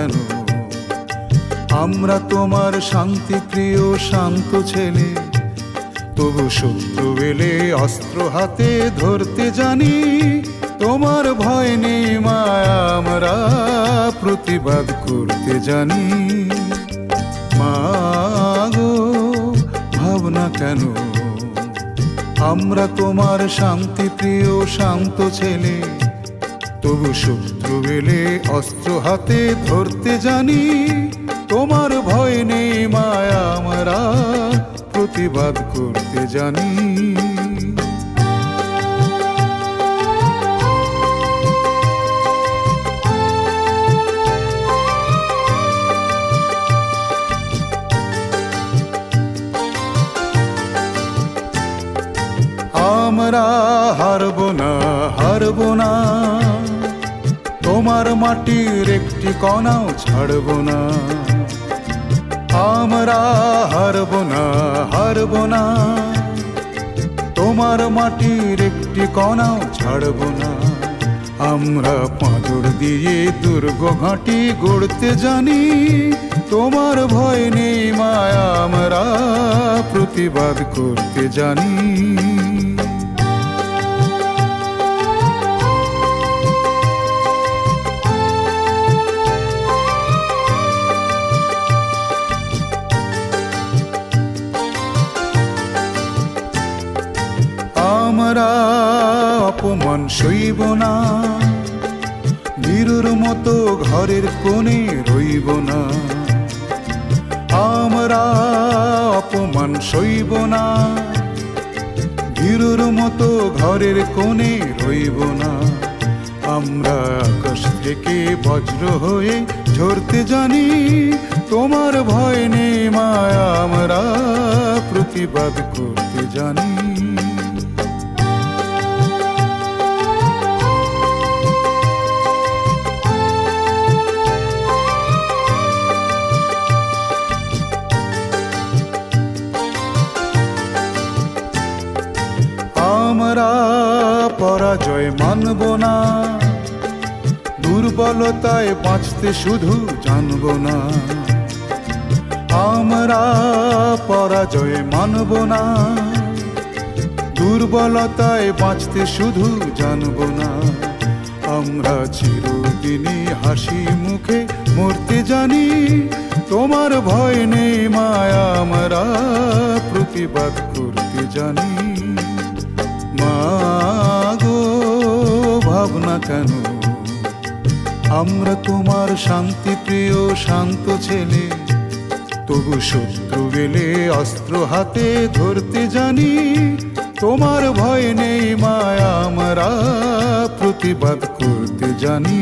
কেন? আমরা তোমার শান্তি প্রিয় শান্ত ছেলে, তবু শত্রু এলে অস্ত্র হাতে ধরতে জানি। তোমার ভয় নেই মায়া, আমরা প্রতিবাদ করতে জানি। মা গো ভাবনা কেন? আমরা তোমার শান্তি প্রিয় শান্ত ছেলে, তবু শত্রু এলে অস্ত্র হাতে ধরতে জানি। তোমার ভয় নেই মায়া, আমরা প্রতিবাদ করতে জানি। আমরা হারব না, হারব না, তোমার মাটির একটি কণাও ছাড়ব না। আমরা হারব না, হারব না, তোমার মাটির একটি কণাও ছাড়ব না। আমরা পাঁজর দিয়ে দুর্গ ঘাঁটি গড়তে জানি। তোমার ভয় নেই মায়া, আমরা প্রতিবাদ করতে জানি। আমরা অপমান সইব না, বীরুর মতো ঘরের কোণে রইব না। আমরা অপমান সইব না, বীরুর মতো ঘরের কোণে রইব না। আমরা আকাশ থেকে বজ্র হয়ে ঝরতে জানি। তোমার ভয় নেই মায়া, আমরা প্রতিবাদ করতে জানি। আমরা পরাজয় মানব না, দুর্বলতায় বাঁচতে শুধু জানব না। আমরা পরাজয় মানব না, দুর্বলতায় বাঁচতে শুধু জানব না। আমরা চিরদিনই হাসি মুখে মরতে জানি। তোমার ভয় নেই মায়া, আমরা প্রতিবাদ করতে জানি। মা গো ভাবনা কেন? আমরা তোমার শান্তি প্রিয় শান্ত ছেলে, তবু শত্রু এলে অস্ত্র হাতে ধরতে জানি। তোমার ভয় নেই মায়া, আমরা প্রতিবাদ করতে জানি।